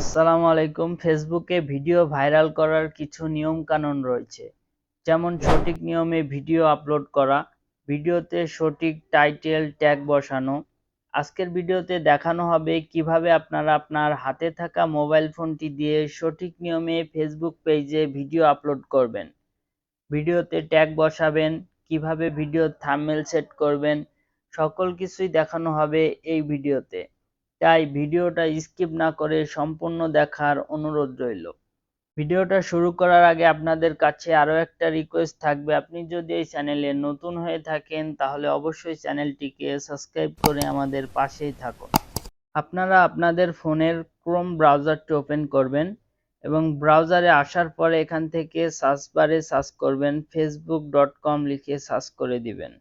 আসসালামু আলাইকুম। ফেসবুকে ভিডিও ভাইরাল করার কিছু নিয়ম কানুন রয়েছে, যেমন সঠিক নিয়মে ভিডিও আপলোড করা, ভিডিওতে সঠিক টাইটেল ট্যাগ বসানো। আজকের ভিডিওতে দেখানো হবে কিভাবে আপনারা আপনার হাতে থাকা মোবাইল ফোনটি দিয়ে সঠিক নিয়মে ফেসবুক পেজে ভিডিও আপলোড করবেন, ভিডিওতে ট্যাগ বসাবেন, কিভাবে ভিডিওর থাম্বনেল সেট করবেন, সকল কিছুই দেখানো হবে এই ভিডিওতে। তাই ভিডিওটা স্কিপ না করে সম্পূর্ণ দেখার অনুরোধ রইল। ভিডিওটা শুরু করার আগে আপনাদের কাছে আরো একটা রিকোয়েস্ট থাকবে, আপনি যদি এই চ্যানেলে নতুন হয়ে থাকেন তাহলে অবশ্যই চ্যানেলটিকে সাবস্ক্রাইব করে আমাদের পাশেই থাকুন। আপনারা আপনাদের ফোনের ক্রোম ব্রাউজারটি ওপেন করবেন এবং ব্রাউজারে আসার পরে এখান থেকে সার্চ বারে সার্চ করবেন facebook.com লিখে সার্চ করে দিবেন।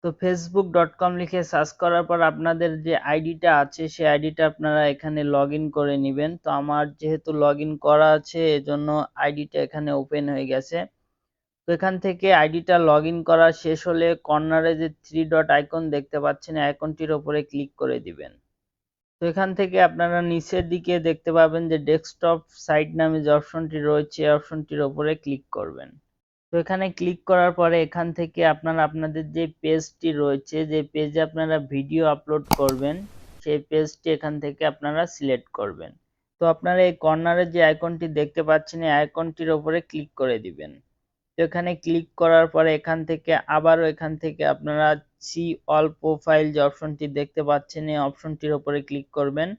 তো facebook.com লিখে সার্চ করার পর আপনাদের যে আইডিটা আছে সেই আইডিটা আপনারা এখানে লগইন করে নেবেন। তো আমার যেহেতু লগইন করা আছে এজন্য আইডিটা এখানে ওপেন হয়ে গেছে। তো এখান থেকে আইডিটা লগইন করা শেষ হলে কর্নারে যে থ্রি ডট আইকন দেখতে পাচ্ছেন এই আইকনটির উপরে ক্লিক করে দিবেন। তো এখান থেকে আপনারা নিচের দিকে দেখতে পাবেন যে ডেস্কটপ সাইট নামে যে অপশনটি রয়েছে এই অপশনটির উপরে ক্লিক করবেন। তো এখানে ক্লিক করার পরে এখান থেকে আপনারা আপনাদের যে পেজটি রয়েছে, যে পেজে আপনারা ভিডিও আপলোড করবেন সেই পেজটি এখান থেকে আপনারা সিলেক্ট করবেন। তো আপনারা এই কর্নারে যে আইকনটি দেখতে পাচ্ছেন এই আইকনটির উপরে ক্লিক করে দিবেন। তো এখানে ক্লিক করার পরে এখান থেকে আবারও এখান থেকে আপনারা সি অল প্রোফাইল যে অপশনটি দেখতে পাচ্ছেন এই অপশনটির উপরে ক্লিক করবেন।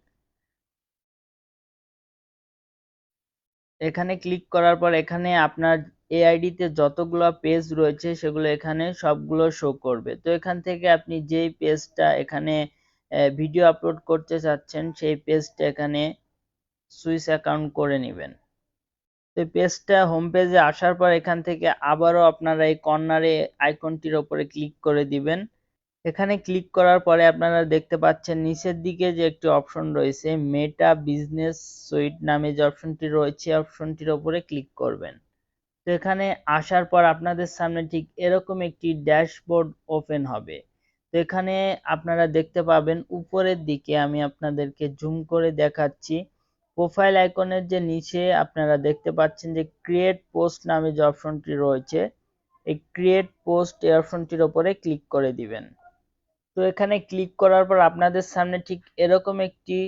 এখানে ক্লিক করার পর এখানে আপনার এআইডি তে যতগুলো পেজ রয়েছে সেগুলো এখানে সবগুলো শো করবে। তো এখান থেকে আপনি যেই পেজটা এখানে ভিডিও আপলোড করতে চাচ্ছেন সেই পেজটা এখানে সুইচ অ্যাকাউন্ট করে নেবেন। তো পেজটা হোম পেজে আসার পর এখান থেকে আবারও আপনারা এই কর্নারে আইকনটির উপরে ক্লিক করে দিবেন। এখানে ক্লিক করার পরে আপনারা দেখতে পাচ্ছেন নিচের দিকে যে একটি অপশন রয়েছে মেটা বিজনেস সুইট নামে যে অপশনটি রয়েছে অপশনটির উপরে ক্লিক করবেন। তো এখানে আসার পর আপনাদের সামনে ঠিক এরকম একটি ড্যাশবোর্ড ওপেন হবে। তো এখানে আপনারা দেখতে পাবেন উপরের দিকে, আমি আপনাদেরকে জুম করে দেখাচ্ছি, প্রোফাইল আইকনের যে নিচে আপনারা দেখতে পাচ্ছেন যে ক্রিয়েট পোস্ট নামে যে অপশনটি রয়েছে এই ক্রিয়েট পোস্ট এই অপশনটির উপরে ক্লিক করে দিবেন। তো এখানে ক্লিক করার পর আপনাদের সামনে ঠিক এরকম একটি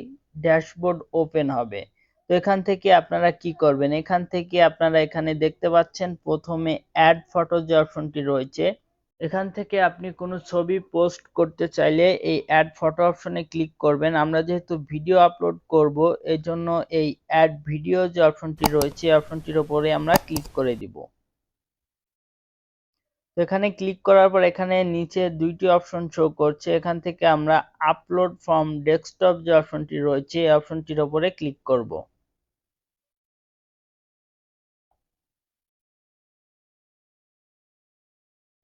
ড্যাশবোর্ড ওপেন হবে। তো এখান থেকে আপনারা কি করবেন, এখান থেকে আপনারা এখানে দেখতে পাচ্ছেন প্রথমে অ্যাড ফটো যে অপশনটি রয়েছে এখান থেকে আপনি কোনো ছবি পোস্ট করতে চাইলে এই অ্যাড ফটো অপশনে ক্লিক করবেন। আমরা যেহেতু ভিডিও আপলোড করব এই জন্য এই অ্যাড ভিডিও যে অপশনটি রয়েছে এই অপশনটির উপরে আমরা ক্লিক করে দিব। তো এখানে ক্লিক করার পর এখানে নিচে দুইটি অপশন শো করছে, এখান থেকে আমরা আপলোড ফ্রম ডেস্কটপ যে অপশনটি রয়েছে এই অপশনটির উপরে ক্লিক করব।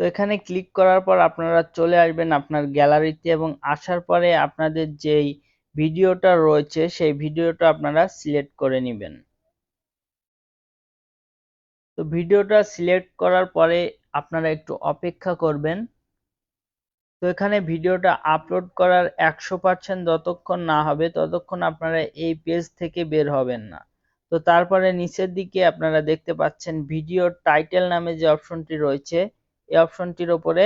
তো এখানে ক্লিক করার পর আপনারা চলে আসবেন আপনার গ্যালারিতে এবং আসার পরে আপনাদের যেই ভিডিওটা রয়েছে সেই ভিডিওটা আপনারা সিলেক্ট করে নেবেন। তো ভিডিওটা সিলেক্ট করার পরে আপনারা একটু অপেক্ষা করবেন। তো এখানে ভিডিওটা আপলোড করার 100% যতক্ষণ না হবে ততক্ষণ আপনারা এই পেজ থেকে বের হবেন না। তো তারপরে নিচের দিকে আপনারা দেখতে পাচ্ছেন ভিডিও টাইটেল নামে যে অপশনটি রয়েছে এই অপশনটির উপরে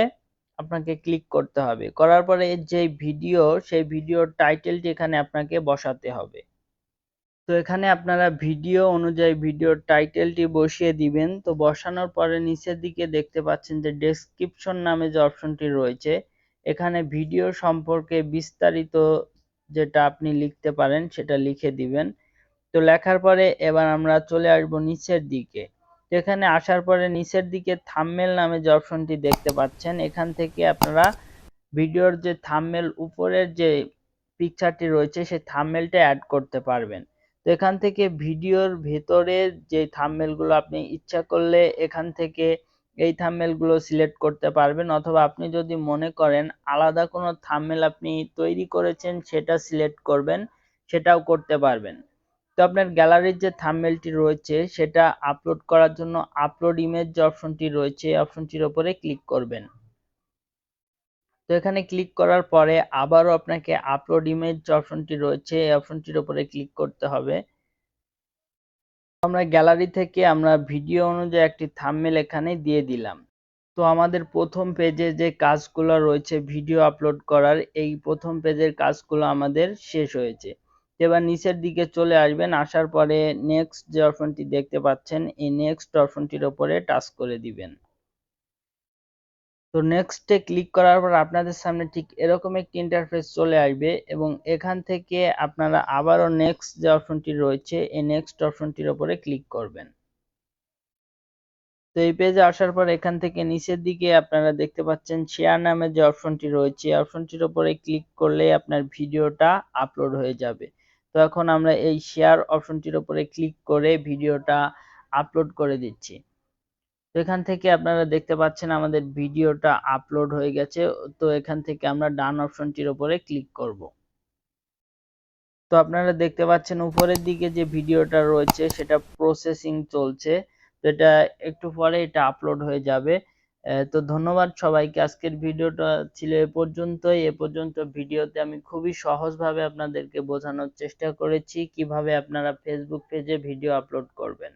আপনাকে ক্লিক করতে হবে। করার পরে যে ভিডিও সেই ভিডিওর টাইটেলটি এখানে আপনাকে বসাতে হবে। তো এখানে আপনারা ভিডিও অনুযায়ী ভিডিওর টাইটেলটি বসিয়ে দিবেন। তো বসানোর পরে নিচের দিকে দেখতে পাচ্ছেন যে ডেসক্রিপশন নামে যে অপশনটি রয়েছে এখানে ভিডিও সম্পর্কে বিস্তারিত যেটা আপনি লিখতে পারেন সেটা লিখে দিবেন। তো লেখার পরে এবার আমরা চলে আসব নিচের দিকে। তো এখানে আসার পরে নিচের দিকে থাম্বনেল নামে যে অপশনটি দেখতে পাচ্ছেন এখান থেকে আপনারা ভিডিওর যে থাম্বনেল উপরের যে পিকচারটি রয়েছে সেই থাম্বনেলটা অ্যাড করতে পারবেন। তো এখান থেকে ভিডিওর ভেতরে যে থাম্বনেলগুলো আপনি ইচ্ছা করলে এখান থেকে এই থাম্বনেলগুলো সিলেক্ট করতে পারবেন, অথবা আপনি যদি মনে করেন আলাদা কোনো থাম্বনেল আপনি তৈরি করেছেন সেটা সিলেক্ট করবেন, সেটাও করতে পারবেন। তো আপনার গ্যালারির যে থাম্বনেলটি রয়েছে সেটা আপলোড করার জন্য আপলোড ইমেজ যে অপশনটি রয়েছে এই অপশনটির উপরে ক্লিক করবেন। তো এখানে ক্লিক করার পরে আবারও আপনাকে আপলোড ইমেজ যে অপশনটি রয়েছে এই অপশনটির উপরে ক্লিক করতে হবে। আমরা গ্যালারি থেকে আমরা ভিডিও অনুযায়ী একটি থাম্বনেল এখানে দিয়ে দিলাম। তো আমাদের প্রথম পেজে যে কাজগুলো রয়েছে ভিডিও আপলোড করার, এই প্রথম পেজের কাজগুলো আমাদের শেষ হয়েছে। এবার নিচের দিকে চলে আসবেন, আসার পরে নেক্সট যে অপশনটি দেখতে পাচ্ছেন এই নেক্সট অপশনটির উপরে টাচ করে দিবেন। তো নেক্সটে ক্লিক করার পর আপনাদের সামনে ঠিক এরকম একটি ইন্টারফেস চলে আসবে এবং এখান থেকে আপনারা আবারও নেক্সট যে অপশনটি রয়েছে এই নেক্সট অপশনটির উপরে ক্লিক করবেন। তো এই পেজে আসার পর এখান থেকে নিচের দিকে আপনারা দেখতে পাচ্ছেন শেয়ার নামে যে অপশনটি রয়েছে এই অপশনটির উপরে ক্লিক করলে আপনার ভিডিওটা আপলোড হয়ে যাবে। তো এখন আমরা এই শেয়ার অপশনটির উপরে ক্লিক করে ভিডিওটা আপলোড করে দিচ্ছি। তো এখান থেকে আপনারা দেখতে পাচ্ছেন আমাদের ভিডিওটা আপলোড হয়ে গেছে। তো এখান থেকে আমরা ডান অপশনটির উপরে ক্লিক করব। তো আপনারা দেখতে পাচ্ছেন উপরের দিকে যে ভিডিওটা রয়েছে সেটা প্রসেসিং চলছে। তো এটা একটু পরে এটা আপলোড হয়ে যাবে। তো ধন্যবাদ সবাইকে। আজকের ভিডিওটা ছিল এ পর্যন্তই। এ পর্যন্ত ভিডিওতে আমি খুবই সহজভাবে আপনাদেরকে বোঝানোর চেষ্টা করেছি কিভাবে আপনারা ফেসবুক পেজে ভিডিও আপলোড করবেন।